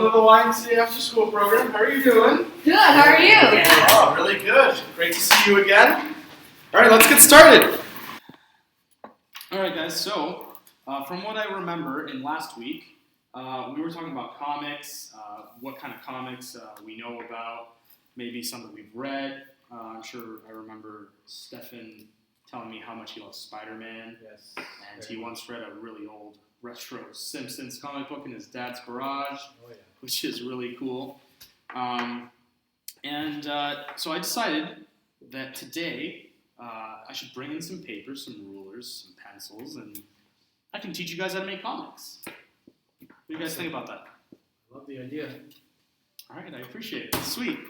welcome to the YMCA After School Program. How are you doing? Good, how are you? Oh, really good. Great to see you again. All right, let's get started. All right, guys, so from what I remember in last week, we were talking about comics, what kind of comics we know about, maybe some that we've read. I'm sure I remember Stefan telling me how much he loves Spider-Man. Yes. And he once read a really old retro Simpsons comic book in his dad's garage, which is really cool. So I decided that today I should bring in some papers, some rulers, some pencils, and I can teach you guys how to make comics. What do you guys think about that? I love the idea. All right, I appreciate it. Sweet.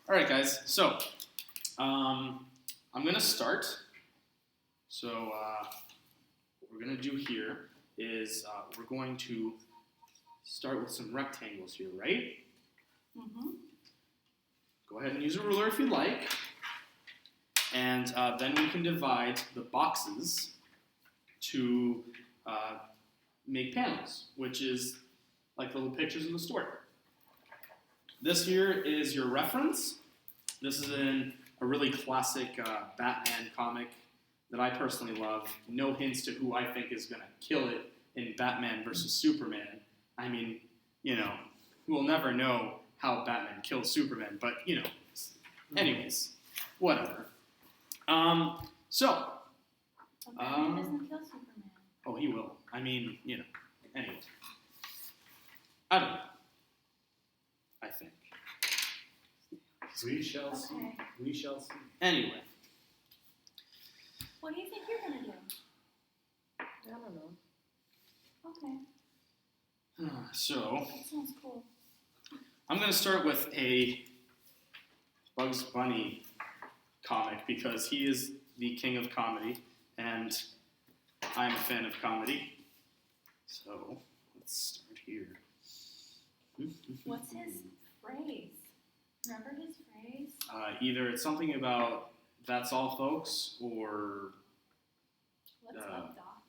All right, guys. So I'm going to start. So what we're going to do here is we're going to start with some rectangles here, right? Mm-hmm. Go ahead and use a ruler if you like. And then we can divide the boxes to make panels, which is like little pictures in the story. This here is your reference. This is in a really classic Batman comic that I personally love. No hints to who I think is going to kill it in Batman versus Superman. I mean, we'll never know how Batman kills Superman, but, anyways, whatever. Batman doesn't kill Superman. Oh, he will. I mean, anyway. I don't know. I think. We shall see. Okay. We shall see. Anyway. What do you think you're going to do? I don't know. Okay. So, That sounds cool. I'm going to start with a Bugs Bunny comic because he is the king of comedy, and I'm a fan of comedy. So, let's start here. What's his phrase? Remember his phrase? Either it's something about "That's all, folks," or What's up, Doc?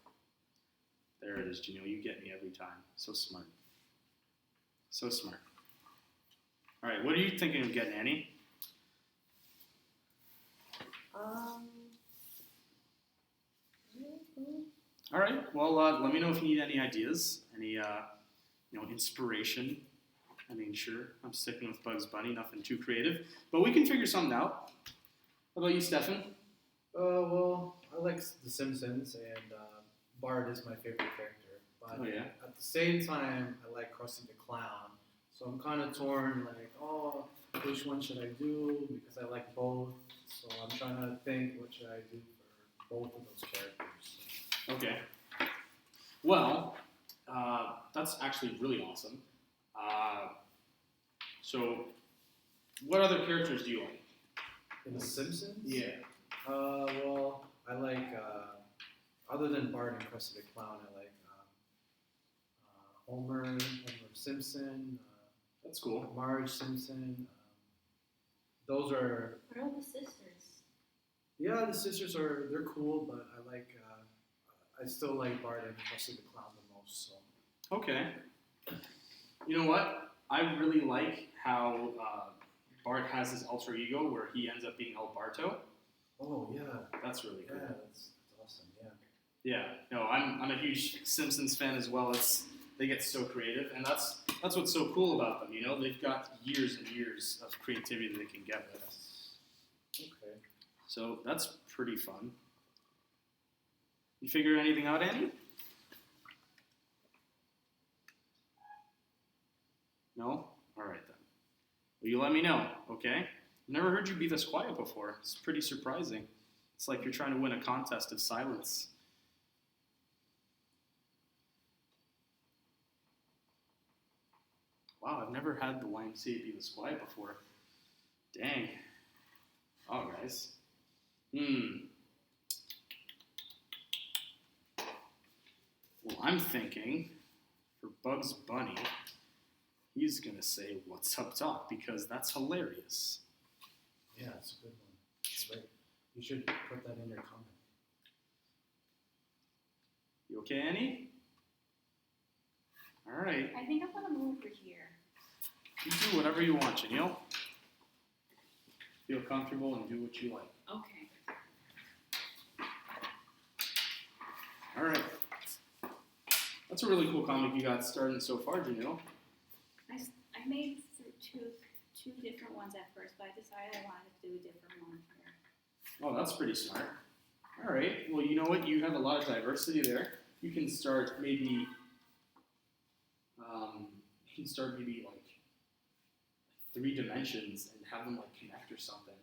there it is, Janelle. You get me every time. So smart. So smart. All right, what are you thinking of getting, Annie? All right. Well, let me know if you need any ideas, any inspiration. I mean, sure, I'm sticking with Bugs Bunny, nothing too creative, but we can figure something out. How about you, Stefan? Well, I like The Simpsons, and Bart is my favorite character. But Oh yeah. at the same time, I like Krusty the Clown. So I'm kind of torn, which one should I do? Because I like both. So I'm trying to think, what should I do for both of those characters? Okay. Well, that's actually really awesome. So, what other characters do you like? In The Simpsons? Yeah. Well, I like, other than Bart and Krusty the Clown, I like Homer Simpson, That's cool. Marge Simpson. Those are, What are the sisters? the sisters they're cool, but I still like Bart and Krusty the Clown the most, so. Okay. You know what? I really like how Bart has his alter ego where he ends up being Alberto. Oh, yeah. That's really cool. Yeah, that's awesome, yeah. Yeah. No, I'm a huge Simpsons fan as well. They get so creative, and that's what's so cool about them. They've got years and years of creativity that they can get with. Okay. So that's pretty fun. You figure anything out, Andy? No? All right then. Well, you let me know, okay? Never heard you be this quiet before. It's pretty surprising. It's like you're trying to win a contest of silence. Wow, I've never had the YMCA be this quiet before. Dang. Oh, guys. Well, I'm thinking for Bugs Bunny, he's going to say, "What's up, Doc?" because that's hilarious. Yeah, it's a good one. It's great. You should put that in your comment. You okay, Annie? All right. I think I'm going to move over here. You do whatever you want, Janelle. Feel comfortable and do what you like. Okay. All right. That's a really cool comic you got started so far, Janelle. I made two different ones at first, but I decided I wanted to do a different one here. Oh, that's pretty smart. All right. Well, you know what? You have a lot of diversity there. You can start maybe. Like 3 dimensions and have them like connect or something.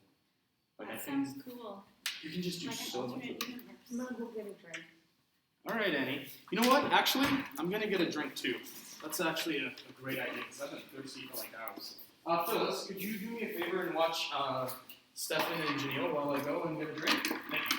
Like That I think sounds cool. you can just do Like an so much. alternate universe. I'm gonna go get a drink. All right, Annie. You know what? Actually, I'm gonna get a drink too. That's actually a great idea because I've been thirsty for like hours. Phyllis, could you do me a favor and watch Stefan and Janelle while I go and get a drink? Thank you.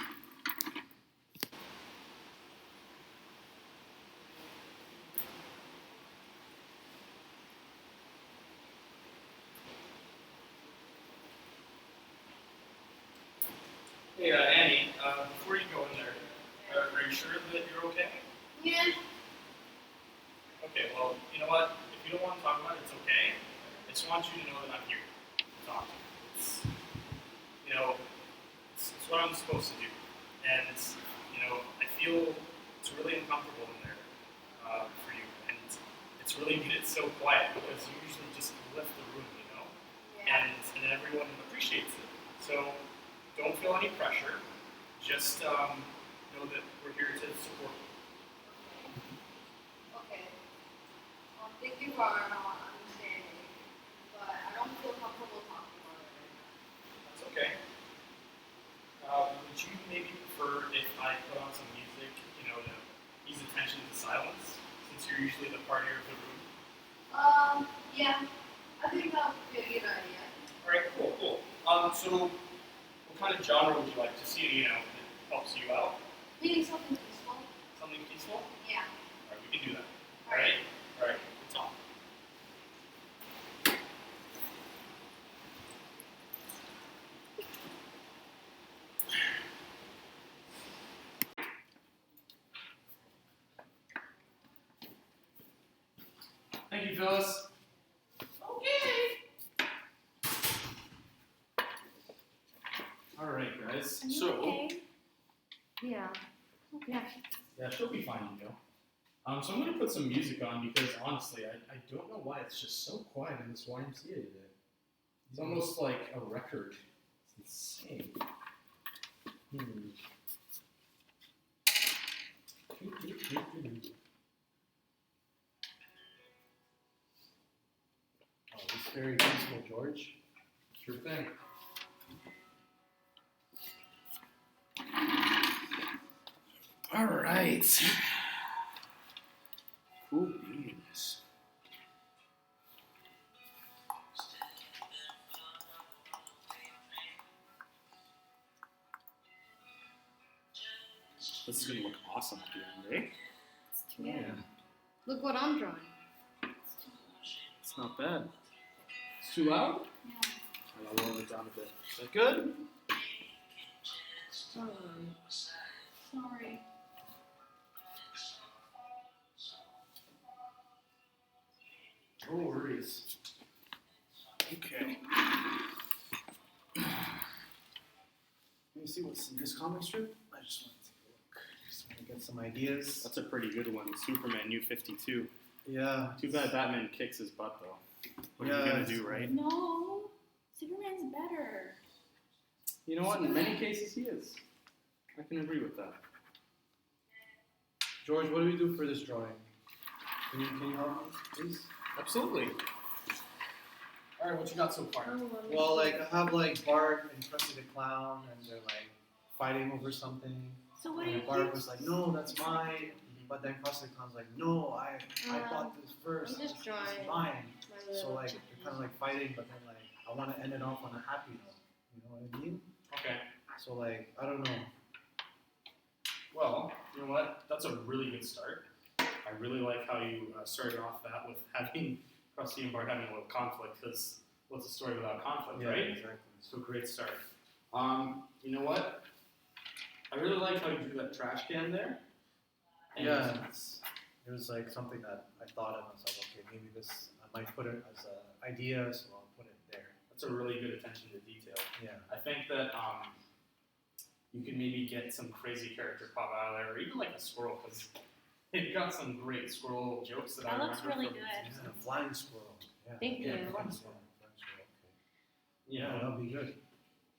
Hey, Annie, before you go in there, are you sure that you're okay? Yeah. Okay, well, you know what? If you don't want to talk about it, it's okay. I just want you to know that I'm here to talk to you. It's what I'm supposed to do. And I feel it's really uncomfortable in there for you. And it's really made it so quiet because you usually just lift the room, Yeah. and everyone appreciates it. So don't feel any pressure. Just know that we're here to support you. Okay. Thank you for understanding, but I don't feel comfortable talking about it right now. That's okay. Would you maybe prefer if I put on some music, to ease attention to silence, since you're usually the partier of the room? Yeah. I think that would be a good idea. All right, cool. So what kind of genre would you like to see, that helps you out? Maybe something peaceful. Something peaceful? Yeah. All right, we can do that. All right, it's on. Thank you, Phyllis. Okay. All right, guys. Are you So, okay? Yeah. Okay. yeah, she'll be fine, So I'm gonna put some music on because honestly, I don't know why it's just so quiet in this YMCA today. It's almost like a record. It's insane. Oh, it's very peaceful, George. Sure thing. All right. Cool beans. This is gonna look awesome at the end, eh? It's too Yeah. Look what I'm drawing. It's not bad. It's too loud? Yeah. I'll lower it down a bit. Is that good? Sorry. Sorry. No worries. Okay. Let me see what's in this comic strip. I just want to take a look. Just want to get some ideas. That's a pretty good one. Superman New 52. Yeah. Too bad Batman kicks his butt, though. What are you Yeah, going to do, right? No. Superman's better. You know what? In many cases, he is. I can agree with that. George, what do we do for this drawing? Can you help me, please? Absolutely. All right, what you got so far? Well, like I have like Bart and Krusty the Clown, and they're like fighting over something. So what do And you Bart think? was like, "No, that's mine." But then Krusty the Clown's like, "No, I bought this first. I'm just This is drawing mine." My So little like chicken. they're kind of like fighting, but then like I want to end it off on a happy note. You know what I mean? Okay. So like I don't know. Well, you know what? That's a really good start. I really like how you started off that with having Krusty and Bart having a little conflict, because what's a story without conflict, right? Exactly. So great start. You know what? I really like how you drew that trash can there. And Yeah, it was like something that I thought of. I was like, okay, maybe this. I'm might put it as an idea, so I'll put it there. That's a really good attention to detail. Yeah. I think that you can maybe get some crazy character pop out of there, or even like a squirrel, because they've got some great squirrel jokes that I That remember. looks really from- good. Yeah, flying squirrel. Yeah. Thank yeah, you. Flying squirrel. Flying squirrel. Okay. You Yeah, know, that'll be good.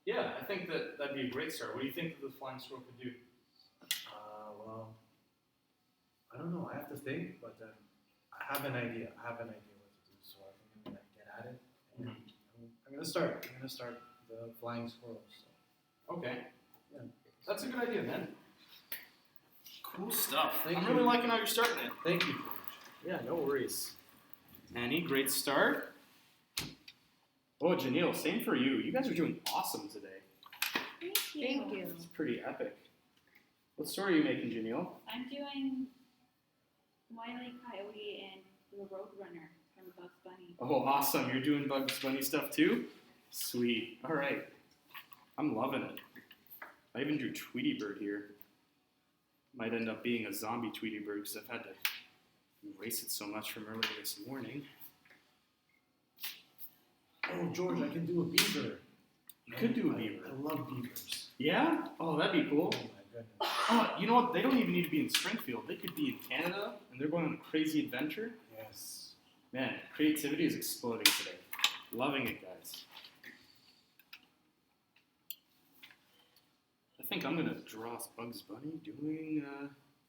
yeah, I think that that'd be a great start. What do you think that the flying squirrel could do? Well, I don't know. I have to think, but I have an idea. I have an idea what to do, so I think I'm gonna get at it. And I'm gonna start. I'm gonna start the flying squirrel. So. Okay. Yeah. That's a good idea, man. Cool stuff. Thank I'm you. really liking how you're starting it. Thank you, George. Yeah, no worries. Annie, great start. Oh, Janelle, same for you. You guys are doing awesome today. Thank you. Thank you. It's pretty epic. What story are you making, Janelle? I'm doing Wile E. Coyote and the Roadrunner from Bugs Bunny. Oh, awesome. You're doing Bugs Bunny stuff too? Sweet. All right. I'm loving it. I even drew Tweety Bird here. Might end up being a zombie Tweety Bird because I've had to erase it so much from earlier this morning. Oh, George, I can do a beaver. You could do a beaver. I love beavers. Yeah? Oh, that'd be cool. Oh my goodness. Oh, you know what? They don't even need to be in Springfield. They could be in Canada, and they're going on a crazy adventure. Yes. Man, creativity is exploding today. Loving it, guys. I think I'm gonna draw Bugs Bunny doing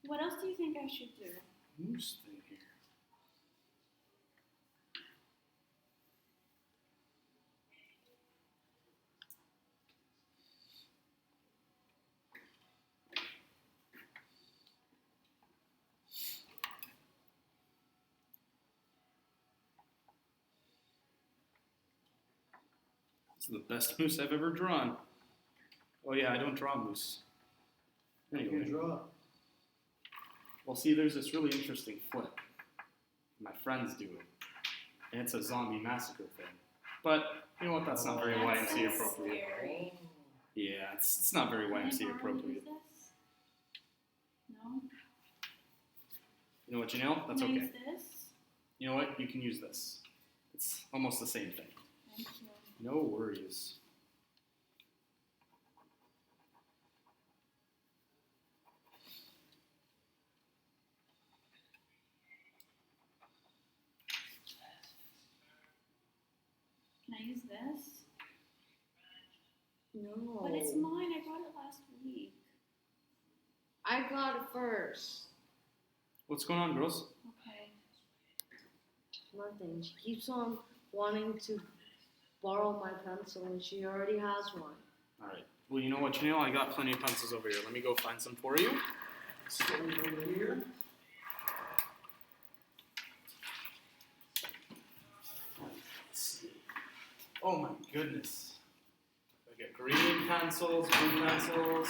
What else do you think I should do? moose thing here. This is the best moose I've ever drawn. Oh yeah, I don't draw moose. You Anyway. can draw. Well, see, there's this really interesting flip. My friends do it. And it's a zombie massacre thing. But, you know what, that's not very That's YMCA so appropriate. scary. Yeah, it's not very Can I YMCA borrow and appropriate. use this? No? You know what, Janelle? That's Can I okay. use this? You know what? You can use this. It's almost the same thing. Thank you. No worries. Can I use this? No. But it's mine. I brought it last week. I got it first. What's going on, girls? Okay. Nothing. She keeps on wanting to borrow my pencil and she already has one. All right. Well, you know what, Janelle? I got plenty of pencils over here. Let me go find some for you. So over here. Let's see. Oh my goodness. I got green pencils, blue pencils.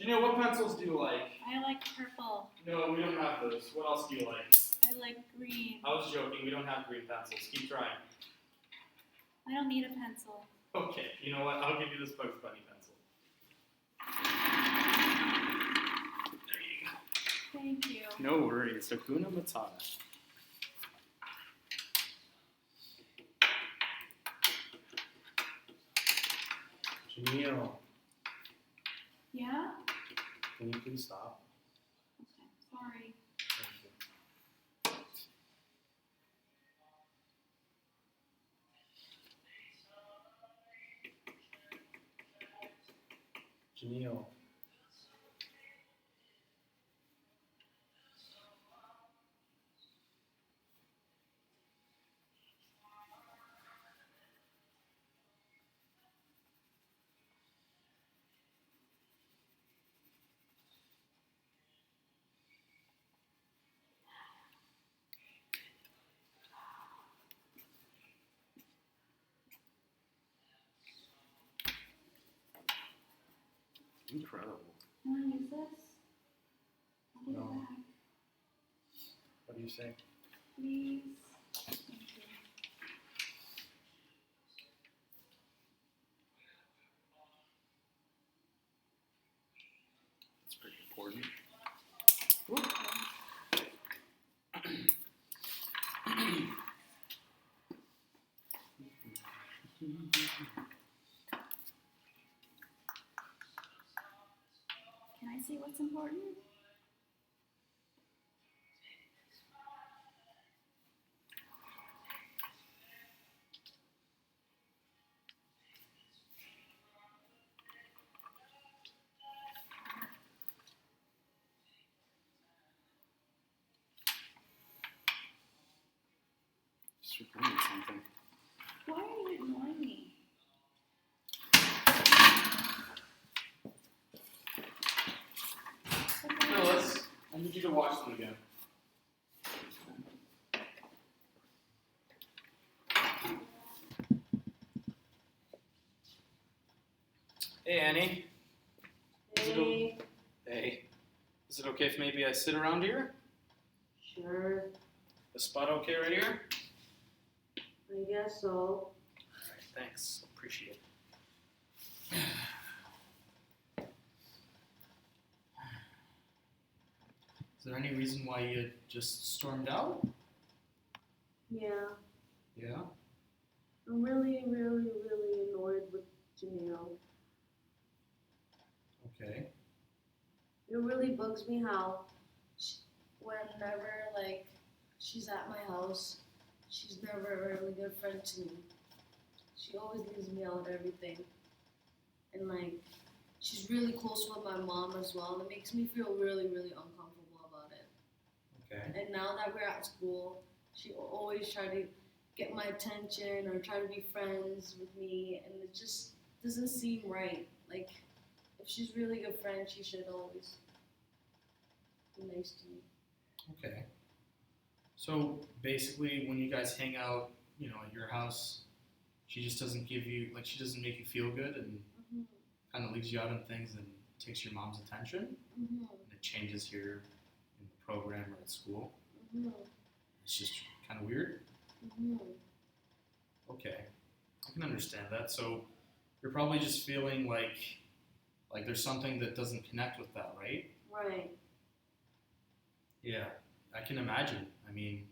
Janelle, what pencils do you like? I like purple. No, we don't have those. What else do you like? I like green. I was joking. We don't have green pencils. Keep trying. I don't need a pencil. Okay. You know what? I'll give you this Bugs Bunny pencil. There you go. Thank you. No worries. Hakuna Matata. Janelle, Yeah? can you please stop? Okay. Sorry. Thank you. Janelle. Incredible. You want to use this? I'll give No. it back. What do you say? Please. Thank you. It's pretty important. see what's important? Just remembered something. Why are you ignoring me? Phyllis, I need you to watch them again. Hey, Annie. Hey, Hey. Is it okay if maybe I sit around here? sure, The spot okay right here? I guess so. Alright, thanks. Appreciate it. Is there any reason why you just stormed out? Yeah, Yeah? I'm really, really, really annoyed with Janelle. Okay. It really bugs me how whenever, like, she's at my house, she's never a really good friend to me. She always leaves me out of everything. And, like, she's really close with my mom as well, and it makes me feel really, really uncomfortable about it. Okay. And now that we're at school, she always try to get my attention or try to be friends with me, and it just doesn't seem right. Like, if she's really a good friend, she should always be nice to me. Okay. So basically, when you guys hang out, at your house, she just doesn't give you, like, she doesn't make you feel good and Mm-hmm. kind of leaves you out on things and takes your mom's attention. Mm-hmm. And it changes here in the program or at school. Mm-hmm. It's just kind of weird. Mm-hmm. Okay. I can understand that. So you're probably just feeling like there's something that doesn't connect with that, right? Right. Yeah. I can imagine. I mean,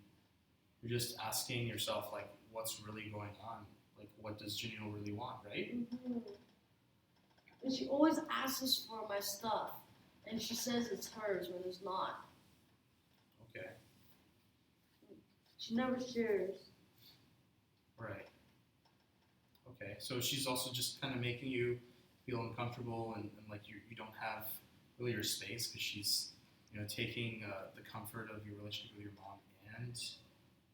you're just asking yourself, like, what's really going on? Like, what does Janelle really want, right? Mm-hmm. And she always asks for my stuff, and she says it's hers when it's not. Okay. She never shares. Right. Okay. So she's also just kind of making you feel uncomfortable and like you don't have really your space because she's, taking the comfort of your relationship with your mom and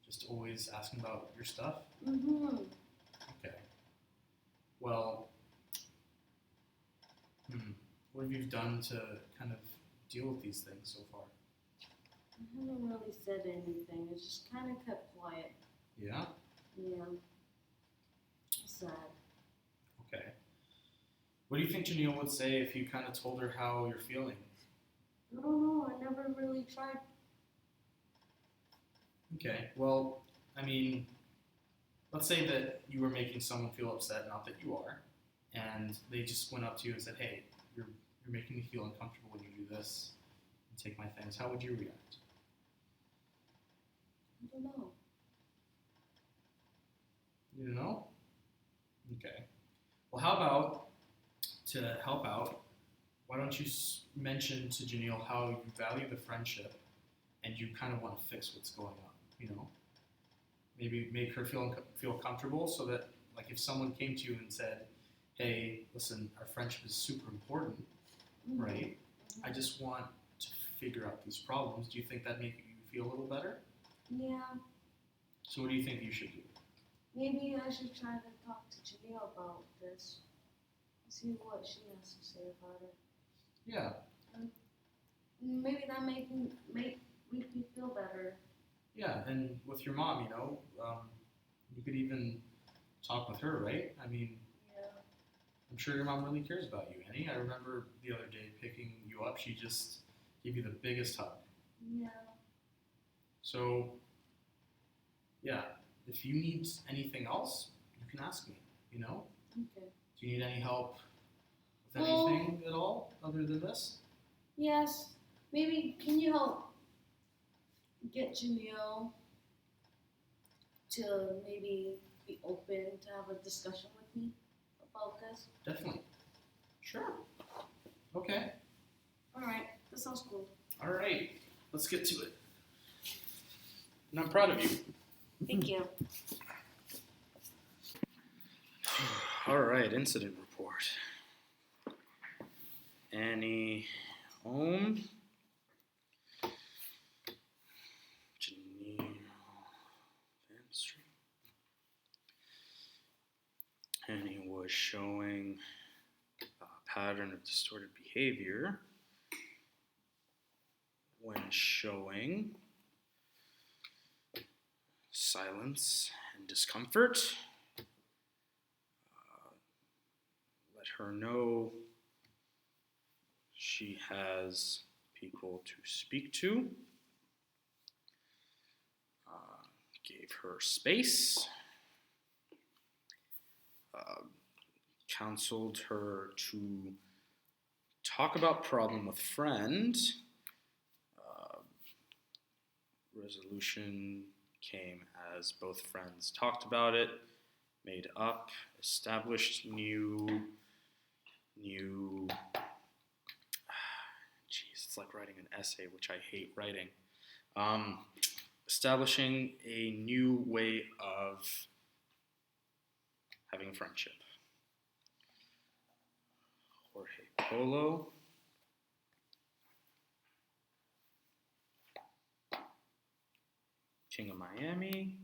just always asking about your stuff. Mm-hmm. Okay. Well, what have you done to kind of deal with these things so far? I haven't really said anything. It's just kind of kept quiet. Yeah? Yeah. Sad. Okay. What do you think Janelle would say if you kind of told her how you're feeling? I don't know. I never really tried. Okay. Well, I mean, let's say that you were making someone feel upset, not that you are, and they just went up to you and said, hey, you're making me feel uncomfortable when you do this and take my things. How would you react? I don't know. You don't know? Okay. Well, how about, to help out, why don't you mention to Janelle how you value the friendship and you kind of want to fix what's going on, Maybe make her feel comfortable so that, like, if someone came to you and said, hey, listen, our friendship is super important, Mm-hmm. right? I just want to figure out these problems. Do you think that'd make you feel a little better? Yeah. So what do you think you should do? Maybe I should try to talk to Janelle about this. See what she has to say about it. Yeah. Maybe that make me feel better. Yeah, and with your mom, you could even talk with her, right? I mean, Yeah. I'm sure your mom really cares about you, Annie. I remember the other day picking you up. She just gave you the biggest hug. Yeah. So, yeah, if you need anything else, you can ask me, Okay. Do you need any help with Well- anything at all other than this? Yes. Maybe can you help get Janelle to maybe be open to have a discussion with me about this? Definitely. Sure. Okay. All right. That sounds cool. All right, let's get to it. And I'm proud of you. Thank you. All right, incident report. Annie home. Janine Van Street. Annie was showing a pattern of distorted behavior when showing silence and discomfort. Let her know she has people to speak to. Gave her space. Counseled her to talk about problem with friend. Resolution came as both friends talked about it, made up, established new, it's like writing an essay, which I hate writing. Establishing a new way of having friendship. Jorge Polo. King of Miami.